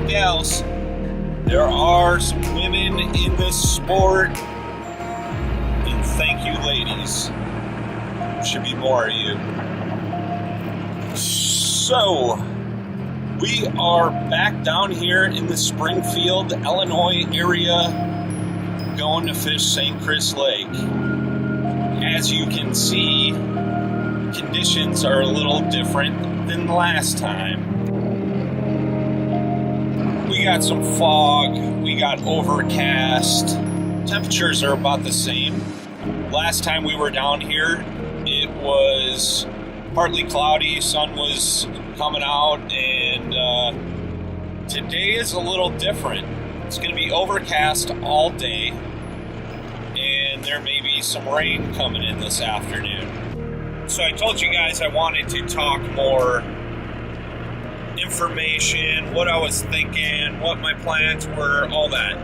and gals. There are some women in this sport, and thank you, ladies. There should be more of you. So, we are back down here in the Springfield, Illinois area, going to fish Sangchris Lake. As you can see, conditions are a little different than last time. We got some fog, we got overcast. Temperatures are about the same. Last time we were down here, it was partly cloudy, sun was coming out, and today is a little different. It's going to be overcast all day, and there may be some rain coming in this afternoon. So I told you guys I wanted to talk more information, what I was thinking, what my plans were, all that.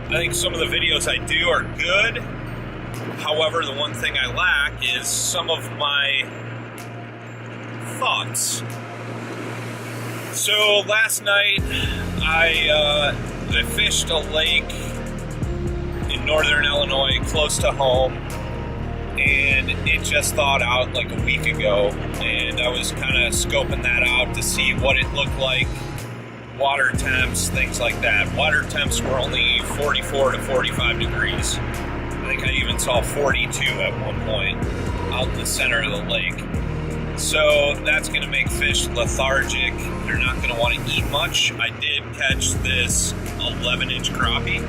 I think some of the videos I do are good. However, the one thing I lack is some of my thoughts. So last night I fished a lake in northern Illinois close to home, and it just thawed out like a week ago, and I was kind of scoping that out to see what it looked like, water temps, things like that. Water temps were only 44 to 45 degrees. I think I even saw 42 at one point out in the center of the lake. So that's going to make fish lethargic. They're not going to want to eat much. I did catch this 11-inch crappie.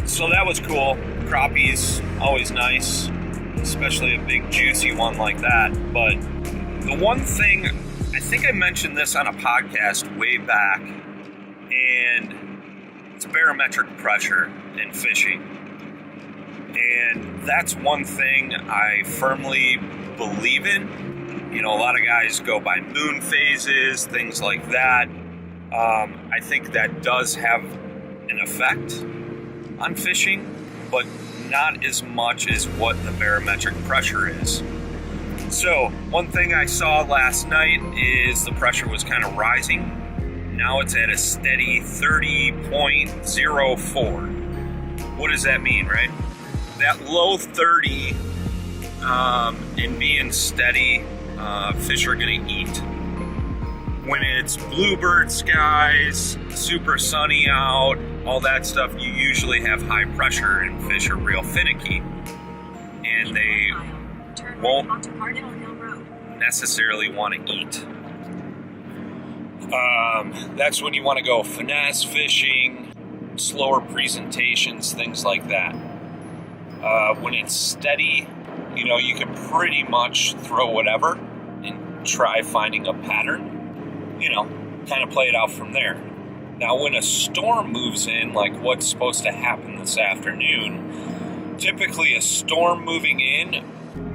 So that was cool. Crappie's always nice, especially a big juicy one like that. But the one thing, I think I mentioned this on a podcast way back, and it's barometric pressure in fishing. And that's one thing I firmly believe in. You know, a lot of guys go by moon phases, things like that. I think that does have an effect on fishing, but not as much as what the barometric pressure is. So, one thing I saw last night is the pressure was kind of rising. Now it's at a steady 30.04. What does that mean, right? That low 30 and being steady, fish are going to eat. When it's bluebird skies, super sunny out, all that stuff, you usually have high pressure and fish are real finicky. And they won't necessarily want to eat. That's when you want to go finesse fishing, slower presentations, things like that. When it's steady, you know, you can pretty much throw whatever and try finding a pattern, you know, kind of play it out from there. Now, when a storm moves in, like what's supposed to happen this afternoon, typically a storm moving in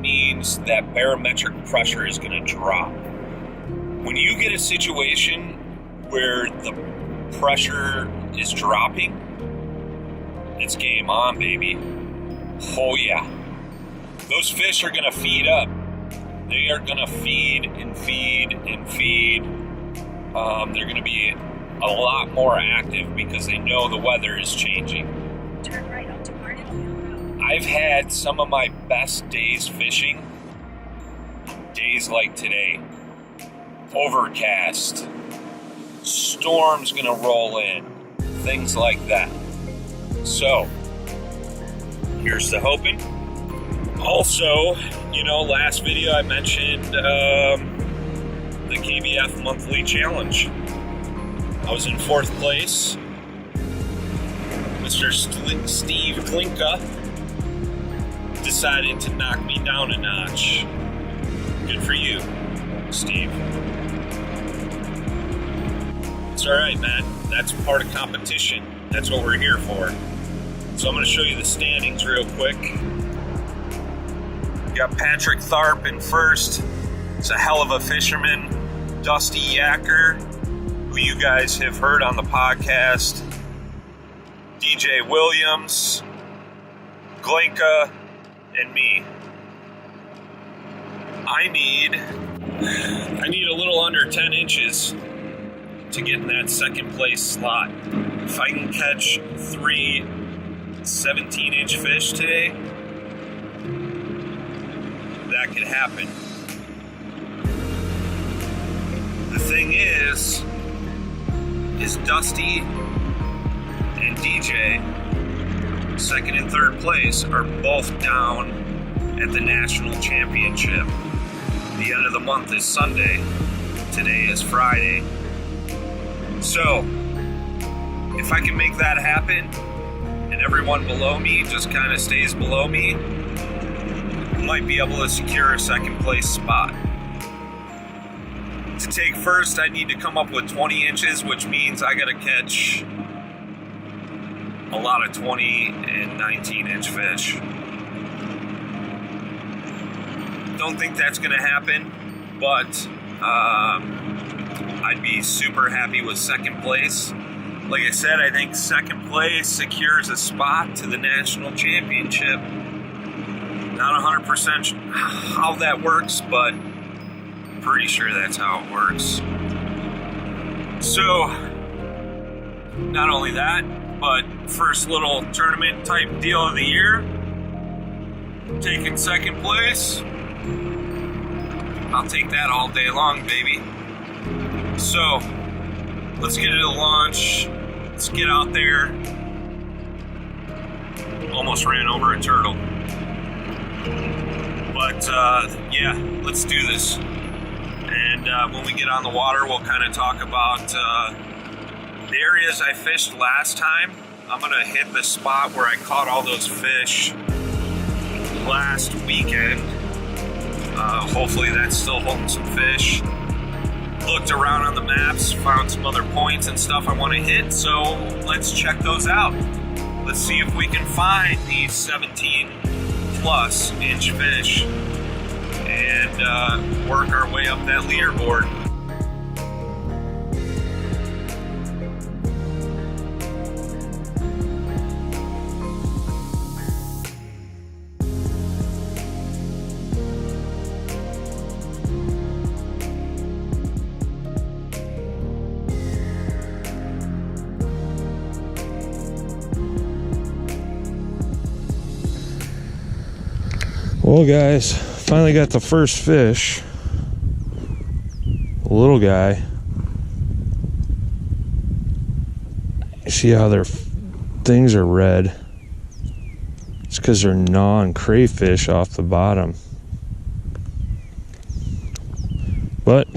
means that barometric pressure is going to drop. When you get a situation where the pressure is dropping, it's game on, baby. Oh yeah. Those fish are going to feed up. They are going to feed and feed and feed. They're going to be a lot more active because they know the weather is changing. Turn right onto Cardinal Road. I've had some of my best days fishing, days like today. Overcast, storm's gonna roll in, things like that. So, here's to hoping. Also, you know, last video I mentioned the KBF monthly challenge. I was in 4th place. Mr. Steve Glinka decided to knock me down a notch. Good for you, Steve. It's alright, man. That's part of competition. That's what we're here for. So I'm going to show you the standings real quick. You got Patrick Tharp in first. He's a hell of a fisherman. Dusty Yacker, who you guys have heard on the podcast. DJ Williams, Glinka, and me. I need I need a little under 10 inches to get in that second place slot. If I can catch 3 17-inch fish today, that could happen. The thing is Dusty and DJ, second and third place, are both down at the national championship. The end of the month is Sunday. Today is Friday. So, if I can make that happen, and everyone below me just kind of stays below me, I might be able to secure a second place spot. To take first, I need to come up with 20 inches, which means I gotta catch a lot of 20 and 19-inch fish. Don't think that's gonna happen, but I'd be super happy with second place. Like I said, I think second place secures a spot to the national championship. Not 100% how that works, but pretty sure that's how it works. So, not only that, but first little tournament type deal of the year, taking second place. I'll take that all day long, baby. So, let's get it to launch. Let's get out there. Almost ran over a turtle. But, yeah, let's do this. And when we get on the water, we'll kind of talk about the areas I fished last time. I'm going to hit the spot where I caught all those fish last weekend. Hopefully that's still holding some fish. Looked around on the maps, found some other points and stuff I want to hit, so let's check those out. Let's see if we can find these 17+ inch fish and work our way up that leaderboard. Well, guys, finally got the first fish. A little guy. You see how their things are red? It's because they're gnawing crayfish off the bottom. But,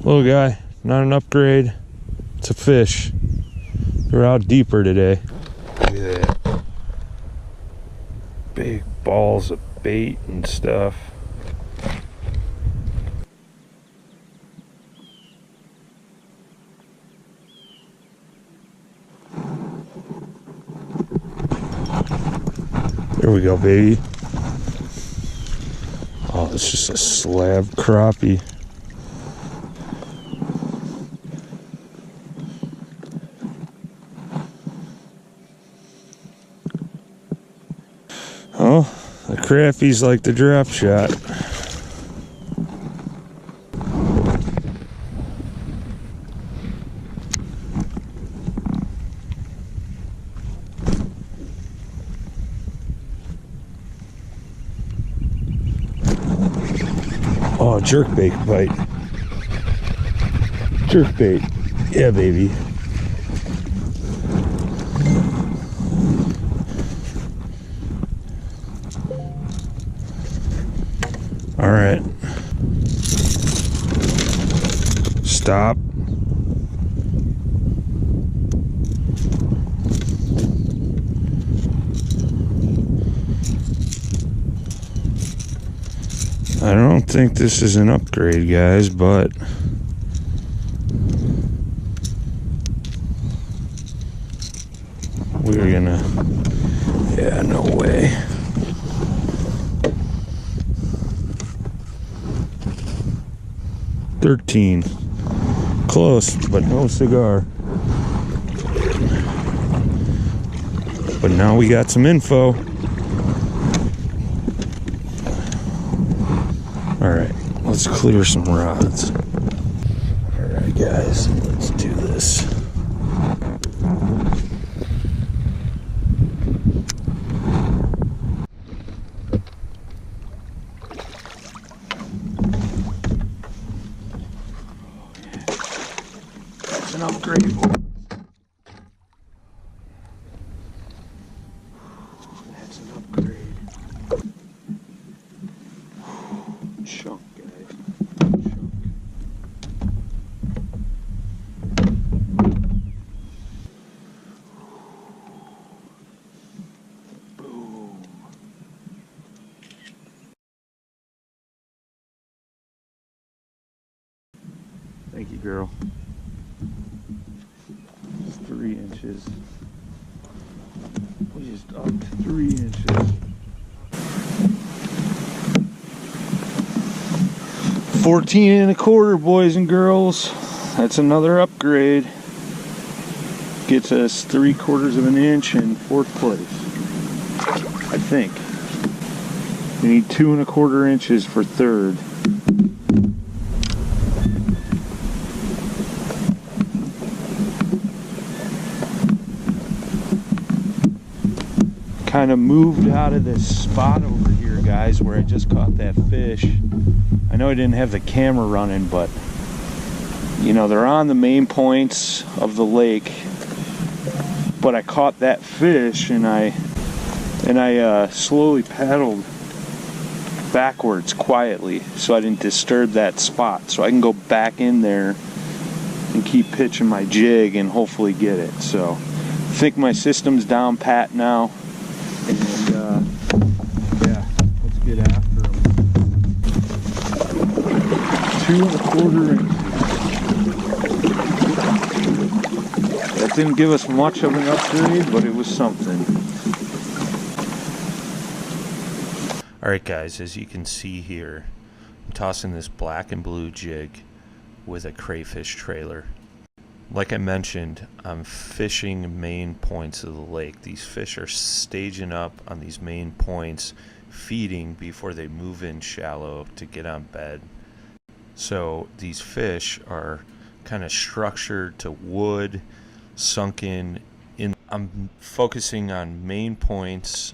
little guy, not an upgrade. It's a fish. They're out deeper today. Look at that. Big balls of bait and stuff. There we go, baby. Oh, it's just a slab crappie. Oh, the crappies like the drop shot. Oh, jerkbait bite. Jerkbait. Yeah, baby. All right. Stop. I don't think this is an upgrade, guys, but we're gonna, yeah, no way. $13. Close, but no cigar. But now we got some info. All right. Let's clear some rods. Alright guys, let's do this. That's an upgrade. That's an upgrade. Chunk, guys. Chunk. Boom. Thank you, girl. It's 3 inches. We just upped 3 inches. 14 1/4, boys and girls. That's another upgrade. Gets us 3/4 of an inch in 4th place. I think. We need 2 1/4 inches for 3rd. Kind of moved out of this spot over here, guys, where I just caught that fish. I know I didn't have the camera running, but you know, they're on the main points of the lake. But I caught that fish and I slowly paddled backwards quietly so I didn't disturb that spot, so I can go back in there and keep pitching my jig and hopefully get it. So I think my system's down pat now. And yeah, let's get after them. 2 1/4 inches. That didn't give us much of an upgrade, but it was something. Alright guys, as you can see here, I'm tossing this black and blue jig with a crayfish trailer. Like I mentioned, I'm fishing main points of the lake. These fish are staging up on these main points, feeding before they move in shallow to get on bed. So these fish are kind of structured to wood, sunken in. I'm focusing on main points,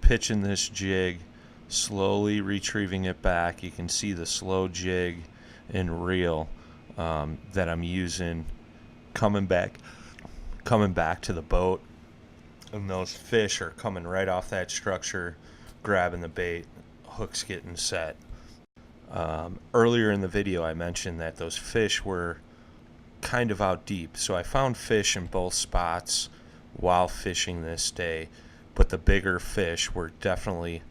pitching this jig, slowly retrieving it back. You can see the slow jig and reel that I'm using coming back to the boat, and those fish are coming right off that structure, grabbing the bait, hooks getting set. Earlier in the video I mentioned that those fish were kind of out deep, so I found fish in both spots while fishing this day, but the bigger fish were definitely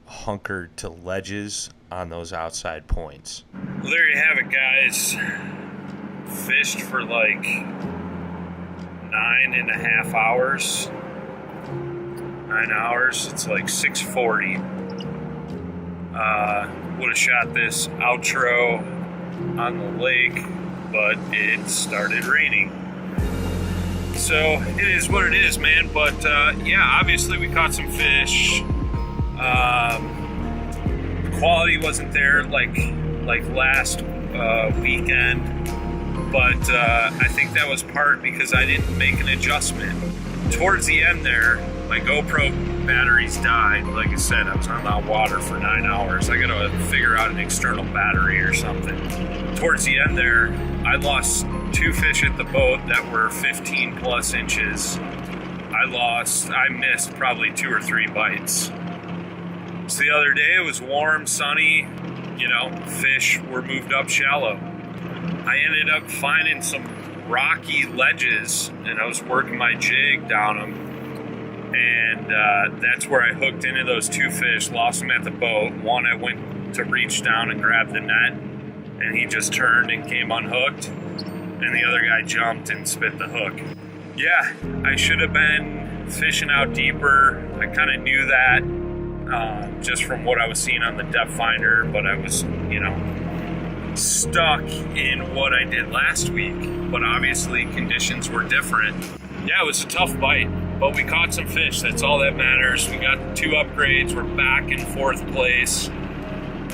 hunkered to ledges on those outside points. Well, there you have it, guys. Fished for like 9.5 hours. 9 hours. It's like 6:40. Would have shot this outro on the lake, but it started raining. So it is what it is, man. But yeah, obviously we caught some fish. The quality wasn't there like last weekend, but I think that was part because I didn't make an adjustment. Towards the end there, my GoPro batteries died. Like I said, I was on that water for 9 hours. I gotta figure out an external battery or something. Towards the end there, I lost 2 fish at the boat that were 15+ inches. I missed probably 2 or 3 bites. So the other day it was warm, sunny, you know, fish were moved up shallow. I ended up finding some rocky ledges and I was working my jig down them. And that's where I hooked into those 2 fish, lost them at the boat. One I went to reach down and grab the net, and he just turned and came unhooked. And the other guy jumped and spit the hook. Yeah, I should have been fishing out deeper. I kind of knew that just from what I was seeing on the depth finder, but I was, you know, stuck in what I did last week. But obviously conditions were different. Yeah, it was a tough bite, but we caught some fish. That's all that matters. We got 2 upgrades. We're back in 4th place.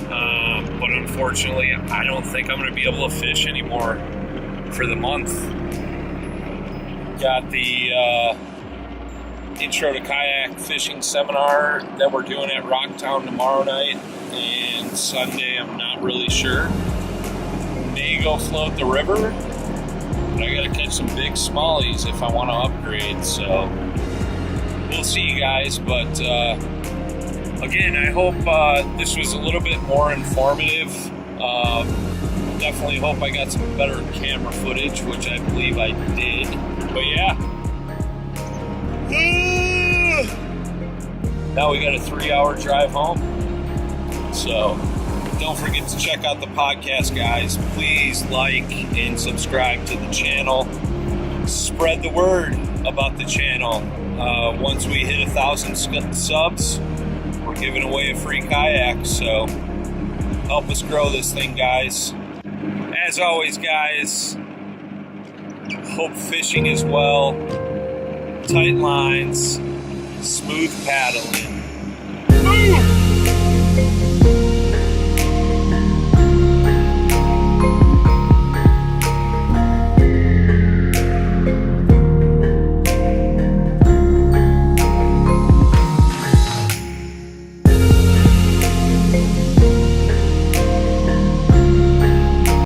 But unfortunately, I don't think I'm going to be able to fish anymore for the month. Got the intro to kayak fishing seminar that we're doing at Rocktown tomorrow night, and Sunday I'm not really sure. May go float the river, but I gotta catch some big smallies if I want to upgrade, so we'll see you guys. But again, I hope this was a little bit more informative. Definitely hope I got some better camera footage, which I believe I did. But yeah. Now we got a 3-hour drive home. So don't forget to check out the podcast, guys. Please like and subscribe to the channel. Spread the word about the channel. Once we hit 1,000 subs, we're giving away a free kayak. So help us grow this thing, guys. As always, guys, hope fishing is well. Tight lines, smooth paddling.